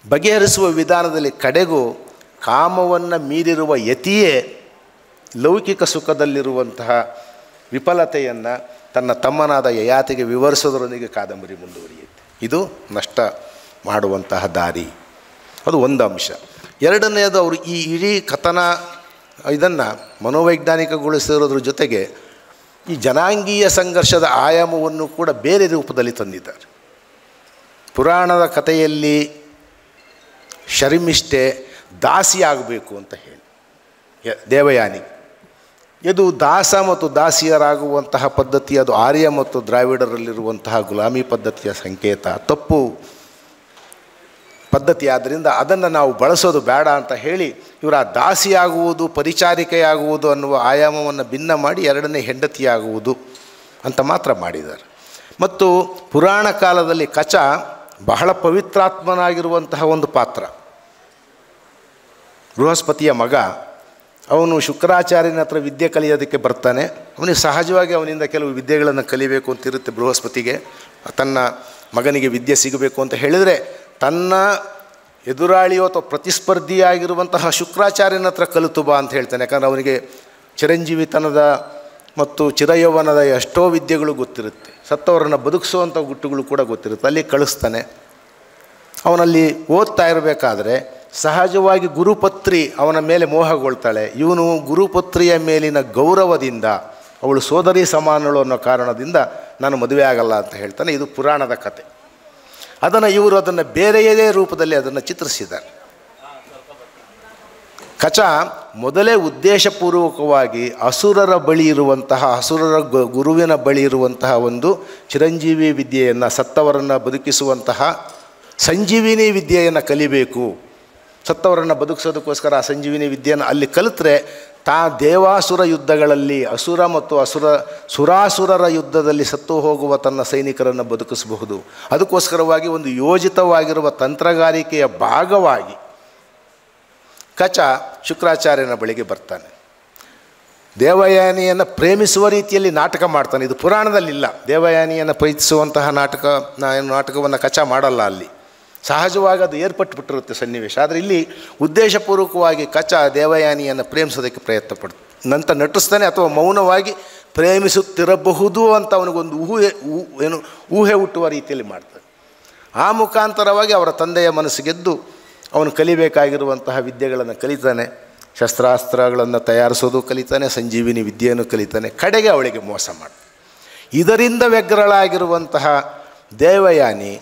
ಬಗೆಹರಿಸುವ ವಿಧಾನದಲ್ಲಿ ಕಡೆಗೂ ಕಾಮವನ್ನು ಮೀರಿರುವ ಯತಿಯೇ ಲೌಕಿಕ ಸುಖದಲ್ಲಿರುವಂತಹ ವಿಫಲತೆಯನ್ನು ತನ್ನ ತಮ್ಮನಾದ ಯಯಾತಿಗೆ ವಿವರಿಸೋದರೊಂದಿಗೆ ಕಾದಂಬರಿ ಮುಂದುವರಿಯುತ್ತೆ. ಇದು ನಷ್ಟ ಮಾಡುವಂತಹ ದಾರಿ. ಅದು ಒಂದು ಅಂಶ. ಎರಡನೆಯದು, ಅವರು ಈ ಇಡೀ ಕಥನ ಇದನ್ನು ಮನೋವೈಜ್ಞಾನಿಕಗೊಳಿಸಿರೋದ್ರ ಜೊತೆಗೆ ಈ ಜನಾಂಗೀಯ ಸಂಘರ್ಷದ ಆಯಾಮವನ್ನು ಕೂಡ ಬೇರೆ ರೂಪದಲ್ಲಿ ತಂದಿದ್ದಾರೆ. ಪುರಾಣದ ಕಥೆಯಲ್ಲಿ ಶರ್ಮಿಷ್ಠೆ ದಾಸಿ ಆಗಬೇಕು ಅಂತ ಹೇಳಿ ದೇವಯಾನಿ, ಇದು ದಾಸ ಮತ್ತು ದಾಸಿಯರಾಗುವಂತಹ ಪದ್ಧತಿ, ಅದು ಆರ್ಯ ಮತ್ತು ದ್ರಾವಿಡರಲ್ಲಿರುವಂತಹ ಗುಲಾಮಿ ಪದ್ಧತಿಯ ಸಂಕೇತ, ತಪ್ಪು ಪದ್ಧತಿ. ಆದ್ದರಿಂದ ಅದನ್ನು ನಾವು ಬಳಸೋದು ಬೇಡ ಅಂತ ಹೇಳಿ ಇವರ ದಾಸಿಯಾಗುವುದು, ಪರಿಚಾರಿಕೆಯಾಗುವುದು ಅನ್ನುವ ಆಯಾಮವನ್ನು ಭಿನ್ನ ಮಾಡಿ ಎರಡನೇ ಹೆಂಡತಿಯಾಗುವುದು ಅಂತ ಮಾತ್ರ ಮಾಡಿದ್ದಾರೆ. ಮತ್ತು ಪುರಾಣ ಕಾಲದಲ್ಲಿ ಕಚ ಬಹಳ ಪವಿತ್ರಾತ್ಮನಾಗಿರುವಂತಹ ಒಂದು ಪಾತ್ರ. ಬೃಹಸ್ಪತಿಯ ಮಗ, ಅವನು ಶುಕ್ರಾಚಾರ್ಯನ ಹತ್ರ ವಿದ್ಯೆ ಕಲಿಯೋದಕ್ಕೆ ಬರ್ತಾನೆ. ಅವನಿಗೆ ಸಹಜವಾಗಿ ಅವನಿಂದ ಕೆಲವು ವಿದ್ಯೆಗಳನ್ನು ಕಲಿಬೇಕು ಅಂತಿರುತ್ತೆ ಬೃಹಸ್ಪತಿಗೆ. ತನ್ನ ಮಗನಿಗೆ ವಿದ್ಯೆ ಸಿಗಬೇಕು ಅಂತ ಹೇಳಿದರೆ ತನ್ನ ಎದುರಾಳಿಯೋ ಅಥವಾ ಪ್ರತಿಸ್ಪರ್ಧಿಯಾಗಿರುವಂತಹ ಶುಕ್ರಾಚಾರ್ಯನ ಹತ್ರ ಕಲಿತು ಬಾ ಅಂತ ಹೇಳ್ತಾನೆ. ಯಾಕಂದರೆ ಅವನಿಗೆ ಚಿರಂಜೀವಿತನದ ಮತ್ತು ಚಿರಯೌವನದ ಎಷ್ಟೋ ವಿದ್ಯೆಗಳು ಗೊತ್ತಿರುತ್ತೆ, ಸತ್ತವರನ್ನು ಬದುಕಿಸುವಂಥ ಗುಟ್ಟುಗಳು ಕೂಡ ಗೊತ್ತಿರುತ್ತೆ. ಅಲ್ಲಿ ಕಳಿಸ್ತಾನೆ. ಅವನಲ್ಲಿ ಓದ್ತಾ ಇರಬೇಕಾದ್ರೆ ಸಹಜವಾಗಿ ಗುರುಪತ್ರಿ ಅವನ ಮೇಲೆ ಮೋಹಗೊಳ್ತಾಳೆ. ಇವನು ಗುರುಪತ್ರಿಯ ಮೇಲಿನ ಗೌರವದಿಂದ, ಅವಳು ಸೋದರಿ ಸಮಾನಳು ಅನ್ನೋ ಕಾರಣದಿಂದ ನಾನು ಮದುವೆ ಆಗಲ್ಲ ಅಂತ ಹೇಳ್ತಾನೆ. ಇದು ಪುರಾಣದ ಕತೆ. ಇವರು ಅದನ್ನು ಬೇರೆಯದೇ ರೂಪದಲ್ಲಿ ಅದನ್ನು ಚಿತ್ರಿಸಿದ್ದಾರೆ. ಕಚ ಮೊದಲೇ ಉದ್ದೇಶಪೂರ್ವಕವಾಗಿ ಅಸುರರ ಬಳಿ ಇರುವಂತಹ, ಅಸುರರ ಗುರುವಿನ ಬಳಿ ಇರುವಂತಹ ಒಂದು ಚಿರಂಜೀವಿ ವಿದ್ಯೆಯನ್ನು, ಸತ್ತವರನ್ನು ಬದುಕಿಸುವಂತಹ ಸಂಜೀವಿನಿ ವಿದ್ಯೆಯನ್ನು ಕಲಿಬೇಕು ಸತ್ತವರನ್ನು ಬದುಕಿಸೋದಕ್ಕೋಸ್ಕರ ಆ ಸಂಜೀವಿನಿ ವಿದ್ಯೆಯನ್ನು ಅಲ್ಲಿ ಕಲಿತ್ರೆ ದೇವಾಸುರ ಯುದ್ಧಗಳಲ್ಲಿ ಅಸುರ ಮತ್ತು ಸುರಾಸುರರ ಯುದ್ಧದಲ್ಲಿ ಸತ್ತು ಹೋಗುವ ತನ್ನ ಸೈನಿಕರನ್ನು ಬದುಕಿಸಬಹುದು. ಅದಕ್ಕೋಸ್ಕರವಾಗಿ ಒಂದು ಯೋಜಿತವಾಗಿರುವ ತಂತ್ರಗಾರಿಕೆಯ ಭಾಗವಾಗಿ ಕಚ ಶುಕ್ರಾಚಾರ್ಯನ ಬಳಿಗೆ ಬರ್ತಾನೆ. ದೇವಯಾನಿಯನ್ನು ಪ್ರೇಮಿಸುವ ರೀತಿಯಲ್ಲಿ ನಾಟಕ ಮಾಡ್ತಾನೆ. ಇದು ಪುರಾಣದಲ್ಲಿಲ್ಲ. ದೇವಯಾನಿಯನ್ನು ಪ್ರೀತಿಸುವಂತಹ ನಾಟಕವನ್ನು ಕಚ ಮಾಡಲ್ಲ. ಅಲ್ಲಿ ಸಹಜವಾಗಿ ಅದು ಏರ್ಪಟ್ಟುಬಿಟ್ಟಿರುತ್ತೆ ಸನ್ನಿವೇಶ. ಆದರೆ ಇಲ್ಲಿ ಉದ್ದೇಶಪೂರ್ವಕವಾಗಿ ಕಚ ದೇವಯಾನಿಯನ್ನು ಪ್ರೇಮಿಸೋದಕ್ಕೆ ಪ್ರಯತ್ನ ನಂತರ ನಟಿಸ್ತಾನೆ, ಅಥವಾ ಮೌನವಾಗಿ ಪ್ರೇಮಿಸುತ್ತಿರಬಹುದು ಅಂತ ಅವನಿಗೊಂದು ಊಹೆ ಹುಟ್ಟುವ ರೀತಿಯಲ್ಲಿ ಮಾಡ್ತಾನೆ. ಆ ಮುಖಾಂತರವಾಗಿ ಅವರ ತಂದೆಯ ಮನಸ್ಸು ಗೆದ್ದು ಅವನು ಕಲಿಬೇಕಾಗಿರುವಂತಹ ವಿದ್ಯೆಗಳನ್ನು ಕಲಿತಾನೆ. ಶಸ್ತ್ರಾಸ್ತ್ರಗಳನ್ನು ತಯಾರಿಸೋದು ಕಲಿತಾನೆ, ಸಂಜೀವಿನಿ ವಿದ್ಯೆಯನ್ನು ಕಲಿತಾನೆ. ಕಡೆಗೆ ಅವಳಿಗೆ ಮೋಸ ಮಾಡ್ತಾನೆ. ಇದರಿಂದ ವ್ಯಗ್ರಳಾಗಿರುವಂತಹ ದೇವಯಾನಿ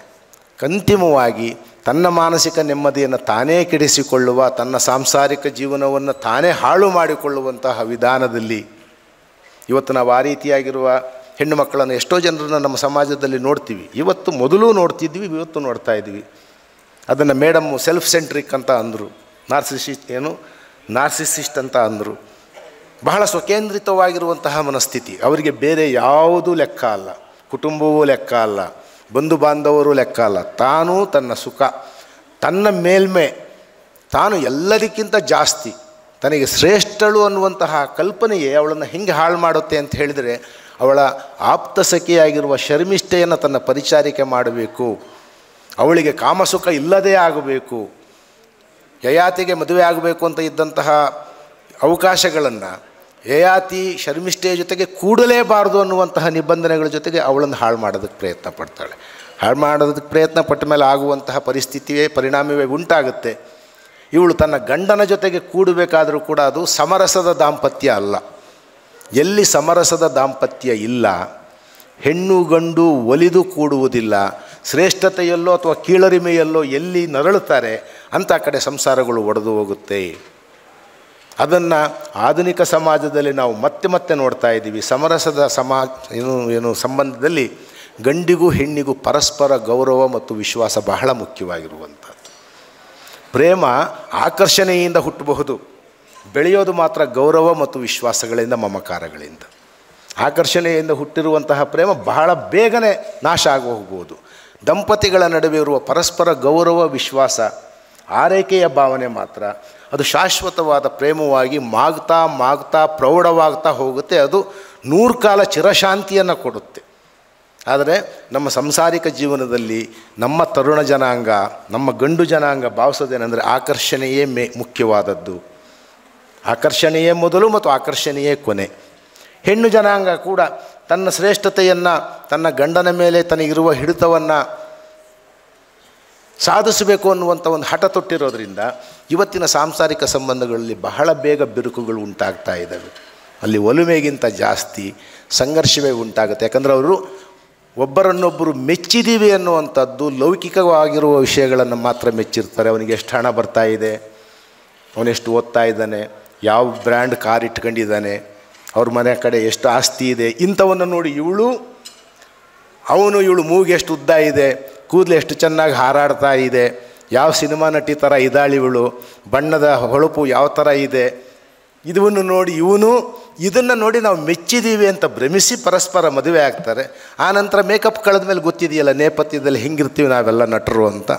ಅಂತಿಮವಾಗಿ ತನ್ನ ಮಾನಸಿಕ ನೆಮ್ಮದಿಯನ್ನು ತಾನೇ ಕೆಡಿಸಿಕೊಳ್ಳುವ, ತನ್ನ ಸಾಂಸಾರಿಕ ಜೀವನವನ್ನು ತಾನೇ ಹಾಳು ಮಾಡಿಕೊಳ್ಳುವಂತಹ ವಿಧಾನದಲ್ಲಿ ಇವತ್ತು ನಾವು ಆ ರೀತಿಯಾಗಿರುವ ಹೆಣ್ಣು ಮಕ್ಕಳನ್ನು ಎಷ್ಟೋ ಜನರನ್ನು ನಮ್ಮ ಸಮಾಜದಲ್ಲಿ ನೋಡ್ತೀವಿ. ಮೊದಲು ನೋಡ್ತಿದ್ವಿ, ಇವತ್ತು ನೋಡ್ತಾ ಇದ್ವಿ. ಅದನ್ನು ಮೇಡಮ್ಮು ಸೆಲ್ಫ್ ಸೆಂಟ್ರಿಕ್ ಅಂತ ಅಂದರು, ನಾರ್ಸಿಸಿಸ್ಟ್ ಅಂತ ಅಂದರು. ಬಹಳ ಸ್ವಕೇಂದ್ರಿತವಾಗಿರುವಂತಹ ಮನಸ್ಥಿತಿ. ಅವರಿಗೆ ಬೇರೆ ಯಾವುದೂ ಲೆಕ್ಕ ಅಲ್ಲ, ಕುಟುಂಬವೂ ಲೆಕ್ಕ ಅಲ್ಲ, ಬಂಧು ಬಾಂಧವರು ಲೆಕ್ಕ ಅಲ್ಲ. ತಾನು ತನ್ನ ಸುಖ, ತನ್ನ ಮೇಲ್ಮೆ, ತಾನು ಎಲ್ಲದಕ್ಕಿಂತ ಜಾಸ್ತಿ, ತನಗೆ ಶ್ರೇಷ್ಠಳು ಅನ್ನುವಂತಹ ಕಲ್ಪನೆಯೇ ಅವಳನ್ನು ಹೆಂಗೆ ಹಾಳು ಮಾಡುತ್ತೆ ಅಂತ ಹೇಳಿದರೆ, ಅವಳ ಆಪ್ತ ಸಖಿಯಾಗಿರುವ ಶರ್ಮಿಷ್ಠೆಯನ್ನು ತನ್ನ ಪರಿಚಾರಿಕೆ ಮಾಡಬೇಕು, ಅವಳಿಗೆ ಕಾಮಸುಖ ಇಲ್ಲದೇ ಆಗಬೇಕು, ಯಯಾತಿಗೆ ಮದುವೆ ಆಗಬೇಕು ಅಂತ ಇದ್ದಂತಹ ಅವಕಾಶಗಳನ್ನು ಯಯಾತಿ ಶರ್ಮಿಷ್ಠೆಯ ಜೊತೆಗೆ ಕೂಡಲೇಬಾರದು ಅನ್ನುವಂತಹ ನಿಬಂಧನೆಗಳ ಜೊತೆಗೆ ಅವಳನ್ನು ಹಾಳು ಮಾಡೋದಕ್ಕೆ ಪ್ರಯತ್ನ ಪಡ್ತಾಳೆ. ಹಾಳು ಮಾಡೋದಕ್ಕೆ ಪ್ರಯತ್ನ ಪಟ್ಟ ಮೇಲೆ ಆಗುವಂತಹ ಪರಿಸ್ಥಿತಿಯೇ ಪರಿಣಾಮವೇ ಉಂಟಾಗುತ್ತೆ. ಇವಳು ತನ್ನ ಗಂಡನ ಜೊತೆಗೆ ಕೂಡಬೇಕಾದರೂ ಕೂಡ ಅದು ಸಮರಸದ ದಾಂಪತ್ಯ ಅಲ್ಲ. ಎಲ್ಲಿ ಸಮರಸದ ದಾಂಪತ್ಯ ಇಲ್ಲ, ಹೆಣ್ಣು ಗಂಡು ಒಲಿದು ಕೂಡುವುದಿಲ್ಲ, ಶ್ರೇಷ್ಠತೆಯಲ್ಲೋ ಅಥವಾ ಕೀಳರಿಮೆಯಲ್ಲೋ ಎಲ್ಲಿ ನರಳುತ್ತಾರೆ ಅಂಥ ಕಡೆ ಸಂಸಾರಗಳು ಒಡೆದು ಹೋಗುತ್ತೆ. ಅದನ್ನು ಆಧುನಿಕ ಸಮಾಜದಲ್ಲಿ ನಾವು ಮತ್ತೆ ನೋಡ್ತಾ ಇದ್ದೀವಿ. ಸಮರಸದ ಸಂಬಂಧದಲ್ಲಿ ಗಂಡಿಗೂ ಹೆಣ್ಣಿಗೂ ಪರಸ್ಪರ ಗೌರವ ಮತ್ತು ವಿಶ್ವಾಸ ಬಹಳ ಮುಖ್ಯವಾಗಿರುವಂಥದ್ದು. ಪ್ರೇಮ ಆಕರ್ಷಣೆಯಿಂದ ಹುಟ್ಟಬಹುದು, ಬೆಳೆಯೋದು ಮಾತ್ರ ಗೌರವ ಮತ್ತು ವಿಶ್ವಾಸಗಳಿಂದ, ಮಮಕಾರಗಳಿಂದ. ಆಕರ್ಷಣೆಯಿಂದ ಹುಟ್ಟಿರುವಂತಹ ಪ್ರೇಮ ಬಹಳ ಬೇಗನೆ ನಾಶ ಆಗಿ ಹೋಗ್ಬೋದು. ದಂಪತಿಗಳ ನಡುವೆ ಇರುವ ಪರಸ್ಪರ ಗೌರವ, ವಿಶ್ವಾಸ, ಆರೈಕೆಯ ಭಾವನೆ ಮಾತ್ರ ಅದು ಶಾಶ್ವತವಾದ ಪ್ರೇಮವಾಗಿ ಮಾಗ್ತಾ ಪ್ರೌಢವಾಗ್ತಾ ಹೋಗುತ್ತೆ. ಅದು 100 ಕಾಲ ಚಿರಶಾಂತಿಯನ್ನು ಕೊಡುತ್ತೆ. ಆದರೆ ನಮ್ಮ ಸಂಸಾರಿಕ ಜೀವನದಲ್ಲಿ ನಮ್ಮ ತರುಣ ಜನಾಂಗ, ನಮ್ಮ ಗಂಡು ಜನಾಂಗ ಭಾವಿಸೋದೇನೆಂದರೆ ಆಕರ್ಷಣೆಯೇ ಮುಖ್ಯವಾದದ್ದು. ಆಕರ್ಷಣೆಯೇ ಮೊದಲು ಮತ್ತು ಆಕರ್ಷಣೆಯೇ ಕೊನೆ. ಹೆಣ್ಣು ಜನಾಂಗ ಕೂಡ ತನ್ನ ಶ್ರೇಷ್ಠತೆಯನ್ನು, ತನ್ನ ಗಂಡನ ಮೇಲೆ ತನಗಿರುವ ಹಿಡಿತವನ್ನು ಸಾಧಿಸಬೇಕು ಅನ್ನುವಂಥ ಒಂದು ಹಠ ತೊಟ್ಟಿರೋದ್ರಿಂದ ಇವತ್ತಿನ ಸಾಂಸಾರಿಕ ಸಂಬಂಧಗಳಲ್ಲಿ ಬಹಳ ಬೇಗ ಬಿರುಕುಗಳು ಉಂಟಾಗ್ತಾ ಇದ್ದಾವೆ. ಅಲ್ಲಿ ಒಲುಮೆಗಿಂತ ಜಾಸ್ತಿ ಸಂಘರ್ಷವೇ ಉಂಟಾಗುತ್ತೆ. ಯಾಕಂದರೆ ಅವರು ಒಬ್ಬರನ್ನೊಬ್ಬರು ಮೆಚ್ಚಿದ್ದೀವಿ ಅನ್ನುವಂಥದ್ದು ಲೌಕಿಕವಾಗಿರುವ ವಿಷಯಗಳನ್ನು ಮಾತ್ರ ಮೆಚ್ಚಿರ್ತಾರೆ. ಅವನಿಗೆ ಎಷ್ಟು ಹಣ ಬರ್ತಾ ಇದೆ, ಅವನೆಷ್ಟು ಓದ್ತಾ ಇದ್ದಾನೆ, ಯಾವ ಬ್ರ್ಯಾಂಡ್ ಕಾರ್ ಇಟ್ಕೊಂಡಿದ್ದಾನೆ, ಅವ್ರ ಮನೆ ಕಡೆ ಎಷ್ಟು ಆಸ್ತಿ ಇದೆ, ಇಂಥವನ್ನು ನೋಡಿ ಇವಳು ಮೂಗು ಎಷ್ಟು ಉದ್ದ ಇದೆ, ಕೂದಲು ಎಷ್ಟು ಚೆನ್ನಾಗಿ ಹಾರಾಡ್ತಾ ಇದೆ, ಯಾವ ಸಿನಿಮಾ ನಟಿ ಥರ ಇದ್ದಾಳಿವಳು, ಬಣ್ಣದ ಹೊಳಪು ಯಾವ ಥರ ಇದೆ, ಇದನ್ನು ನೋಡಿ ನಾವು ಮೆಚ್ಚಿದ್ದೀವಿ ಅಂತ ಭ್ರಮಿಸಿ ಪರಸ್ಪರ ಮದುವೆ ಆಗ್ತಾರೆ. ಆನಂತರ ಮೇಕಪ್ ಕಳೆದ ಮೇಲೆ ಗೊತ್ತಿದೆಯಲ್ಲ ನೇಪಥ್ಯದಲ್ಲಿ ಹೆಂಗಿರ್ತೀವಿ ನಾವೆಲ್ಲ ನಟರು ಅಂತ.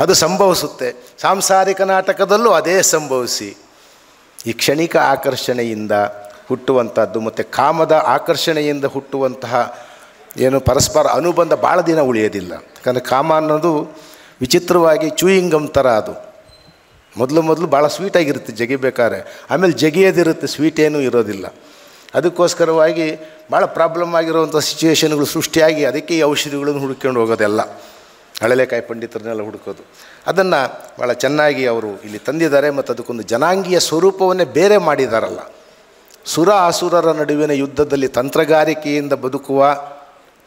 ಅದು ಸಂಭವಿಸುತ್ತೆ. ಸಾಂಸಾರಿಕ ನಾಟಕದಲ್ಲೂ ಅದೇ ಸಂಭವಿಸಿ ಈ ಕ್ಷಣಿಕ ಆಕರ್ಷಣೆಯಿಂದ ಹುಟ್ಟುವಂಥದ್ದು ಮತ್ತು ಕಾಮದ ಆಕರ್ಷಣೆಯಿಂದ ಹುಟ್ಟುವಂತಹ ಪರಸ್ಪರ ಅನುಬಂಧ ಭಾಳ ದಿನ ಉಳಿಯೋದಿಲ್ಲ. ಯಾಕಂದರೆ ಕಾಮ ಅನ್ನೋದು ವಿಚಿತ್ರವಾಗಿ ಚೂಯಿಂಗಮ್ ಥರ. ಅದು ಮೊದಲು ಭಾಳ ಸ್ವೀಟಾಗಿರುತ್ತೆ ಜಗಿಬೇಕಾದ್ರೆ, ಆಮೇಲೆ ಜಗಿಯೋದಿರುತ್ತೆ, ಸ್ವೀಟ್ ಏನೂ ಇರೋದಿಲ್ಲ. ಅದಕ್ಕೋಸ್ಕರವಾಗಿ ಭಾಳ ಪ್ರಾಬ್ಲಮ್ ಆಗಿರುವಂಥ ಸಿಚುವೇಷನ್ಗಳು ಸೃಷ್ಟಿಯಾಗಿ ಅದಕ್ಕೆ ಈ ಔಷಧಿಗಳನ್ನು ಹುಡ್ಕೊಂಡು ಹೋಗೋದೆಲ್ಲ, ಹಳಲೆಕಾಯಿ ಪಂಡಿತರನ್ನೆಲ್ಲ ಹುಡುಕೋದು. ಅದನ್ನು ಭಾಳ ಚೆನ್ನಾಗಿ ಅವರು ಇಲ್ಲಿ ತಂದಿದ್ದಾರೆ. ಮತ್ತು ಅದಕ್ಕೊಂದು ಜನಾಂಗೀಯ ಸ್ವರೂಪವನ್ನೇ ಬೇರೆ ಮಾಡಿದಾರಲ್ಲ. ಸುರ ಅಸುರರ ನಡುವಿನ ಯುದ್ಧದಲ್ಲಿ ತಂತ್ರಗಾರಿಕೆಯಿಂದ ಬದುಕುವ,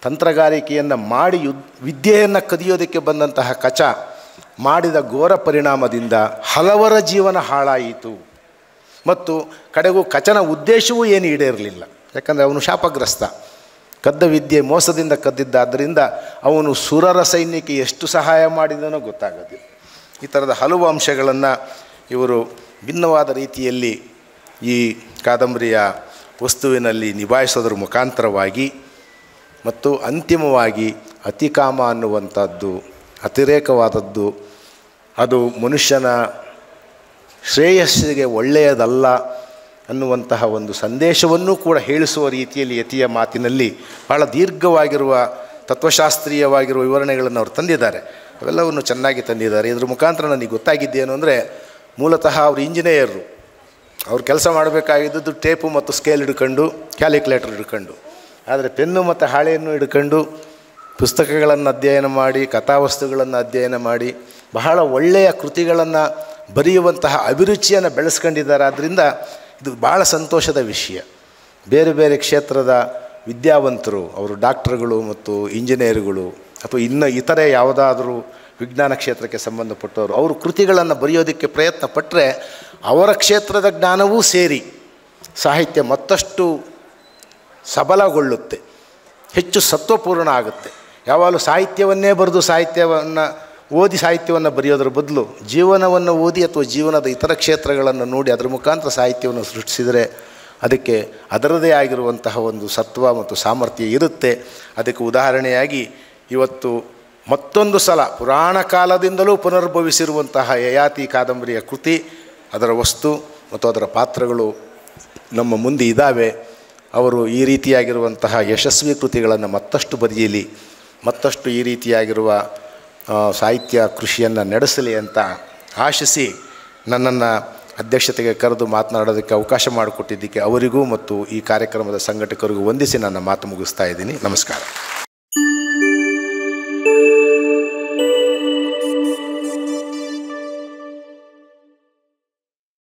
ತಂತ್ರಗಾರಿಕೆಯನ್ನು ಮಾಡಿ ವಿದ್ಯೆಯನ್ನು ಕದಿಯೋದಕ್ಕೆ ಬಂದಂತಹ ಕಚ ಮಾಡಿದ ಘೋರ ಪರಿಣಾಮದಿಂದ ಹಲವರ ಜೀವನ ಹಾಳಾಯಿತು. ಮತ್ತು ಕಡೆಗೂ ಕಚನ ಉದ್ದೇಶವೂ ಏನು ಈಡೇರಲಿಲ್ಲ. ಯಾಕಂದರೆ ಅವನು ಶಾಪಗ್ರಸ್ತ, ಕದ್ದ ವಿದ್ಯೆ ಮೋಸದಿಂದ ಕದ್ದಿದ್ದ. ಆದ್ದರಿಂದ ಅವನು ಸುರರ ಸೈನ್ಯಕ್ಕೆ ಎಷ್ಟು ಸಹಾಯ ಮಾಡಿದನೋ ಗೊತ್ತಾಗೋದಿಲ್ಲ. ಈ ಥರದ ಹಲವು ಅಂಶಗಳನ್ನು ಇವರು ಭಿನ್ನವಾದ ರೀತಿಯಲ್ಲಿ ಈ ಕಾದಂಬರಿಯ ವಸ್ತುವಿನಲ್ಲಿ ನಿಭಾಯಿಸೋದ್ರ ಮುಖಾಂತರವಾಗಿ ಮತ್ತು ಅಂತಿಮವಾಗಿ ಅತಿಕಾಮ ಅನ್ನುವಂಥದ್ದು ಅತಿರೇಕವಾದದ್ದು ಅದು ಮನುಷ್ಯನ ಶ್ರೇಯಸ್ಸಿಗೆ ಒಳ್ಳೆಯದಲ್ಲ ಅನ್ನುವಂತಹ ಒಂದು ಸಂದೇಶವನ್ನು ಕೂಡ ಹೇಳಿಸುವ ರೀತಿಯಲ್ಲಿ ಯತಿಯ ಮಾತಿನಲ್ಲಿ ಭಾಳ ದೀರ್ಘವಾಗಿರುವ ತತ್ವಶಾಸ್ತ್ರೀಯವಾಗಿರುವ ವಿವರಣೆಗಳನ್ನು ಅವರು ತಂದಿದ್ದಾರೆ. ಅವೆಲ್ಲವನ್ನು ಚೆನ್ನಾಗಿ ತಂದಿದ್ದಾರೆ. ಇದ್ರ ಮುಖಾಂತರ ನನಗೆ ಗೊತ್ತಾಗಿದ್ದೇನು ಅಂದರೆ, ಮೂಲತಃ ಅವರು ಇಂಜಿನಿಯರು. ಅವ್ರು ಕೆಲಸ ಮಾಡಬೇಕಾಗಿದ್ದು ಟೇಪು ಮತ್ತು ಸ್ಕೇಲ್ ಹಿಡ್ಕೊಂಡು, ಕ್ಯಾಲ್ಕುಲೇಟರ್ ಹಿಡ್ಕೊಂಡು. ಆದರೆ ಪೆನ್ನು ಮತ್ತು ಹಾಳೆಯನ್ನು ಹಿಡ್ಕೊಂಡು ಪುಸ್ತಕಗಳನ್ನು ಅಧ್ಯಯನ ಮಾಡಿ, ಕಥಾವಸ್ತುಗಳನ್ನು ಅಧ್ಯಯನ ಮಾಡಿ ಬಹಳ ಒಳ್ಳೆಯ ಕೃತಿಗಳನ್ನು ಬರೆಯುವಂತಹ ಅಭಿರುಚಿಯನ್ನು ಬೆಳೆಸ್ಕೊಂಡಿದ್ದಾರೆ. ಆದ್ದರಿಂದ ಇದು ಭಾಳ ಸಂತೋಷದ ವಿಷಯ. ಬೇರೆ ಬೇರೆ ಕ್ಷೇತ್ರದ ವಿದ್ಯಾವಂತರು, ಅವರು ಡಾಕ್ಟರ್ಗಳು ಮತ್ತು ಇಂಜಿನಿಯರ್ಗಳು ಅಥವಾ ಇನ್ನು ಇತರೆ ಯಾವುದಾದ್ರೂ ವಿಜ್ಞಾನ ಕ್ಷೇತ್ರಕ್ಕೆ ಸಂಬಂಧಪಟ್ಟವರು, ಅವರು ಕೃತಿಗಳನ್ನು ಬರೆಯೋದಕ್ಕೆ ಪ್ರಯತ್ನ ಪಟ್ಟರೆ ಅವರ ಕ್ಷೇತ್ರದ ಜ್ಞಾನವೂ ಸೇರಿ ಸಾಹಿತ್ಯ ಮತ್ತಷ್ಟು ಸಬಲಗೊಳ್ಳುತ್ತೆ, ಹೆಚ್ಚು ಸತ್ವಪೂರ್ಣ ಆಗುತ್ತೆ. ಯಾವಾಗಲೂ ಸಾಹಿತ್ಯವನ್ನೇ ಬರೆದು ಸಾಹಿತ್ಯವನ್ನು ಓದಿ ಸಾಹಿತ್ಯವನ್ನು ಬರೆಯೋದ್ರ ಬದಲು ಜೀವನವನ್ನು ಓದಿ ಅಥವಾ ಜೀವನದ ಇತರ ಕ್ಷೇತ್ರಗಳನ್ನು ನೋಡಿ ಅದರ ಮುಖಾಂತರ ಸಾಹಿತ್ಯವನ್ನು ಸೃಷ್ಟಿಸಿದರೆ ಅದಕ್ಕೆ ಅದರದೇ ಆಗಿರುವಂತಹ ಒಂದು ಸತ್ವ ಮತ್ತು ಸಾಮರ್ಥ್ಯ ಇರುತ್ತೆ. ಅದಕ್ಕೆ ಉದಾಹರಣೆಯಾಗಿ ಇವತ್ತು ಮತ್ತೊಂದು ಸಲ ಪುರಾಣ ಕಾಲದಿಂದಲೂ ಪುನರ್ಭವಿಸಿರುವಂತಹ ಯಯಾತಿ ಕಾದಂಬರಿಯ ಕೃತಿ, ಅದರ ವಸ್ತು ಮತ್ತು ಅದರ ಪಾತ್ರಗಳು ನಮ್ಮ ಮುಂದೆ ಇದ್ದಾವೆ. ಅವರು ಈ ರೀತಿಯಾಗಿರುವಂತಹ ಯಶಸ್ವಿ ಕೃತಿಗಳನ್ನು ಮತ್ತಷ್ಟು ಬರೆಯಲಿ, ಮತ್ತಷ್ಟು ಈ ರೀತಿಯಾಗಿರುವ ಸಾಹಿತ್ಯ ಕೃಷಿಯನ್ನು ನಡೆಸಲಿ ಅಂತ ಆಶಿಸಿ ನನ್ನನ್ನು ಅಧ್ಯಕ್ಷತೆಗೆ ಕರೆದು ಮಾತನಾಡೋದಕ್ಕೆ ಅವಕಾಶ ಮಾಡಿಕೊಟ್ಟಿದ್ದಕ್ಕೆ ಅವರಿಗೂ ಮತ್ತು ಈ ಕಾರ್ಯಕ್ರಮದ ಸಂಘಟಕರಿಗೂ ವಂದಿಸಿ ನನ್ನ ಮಾತು ಮುಗಿಸ್ತಾ ಇದ್ದೀನಿ. ನಮಸ್ಕಾರ.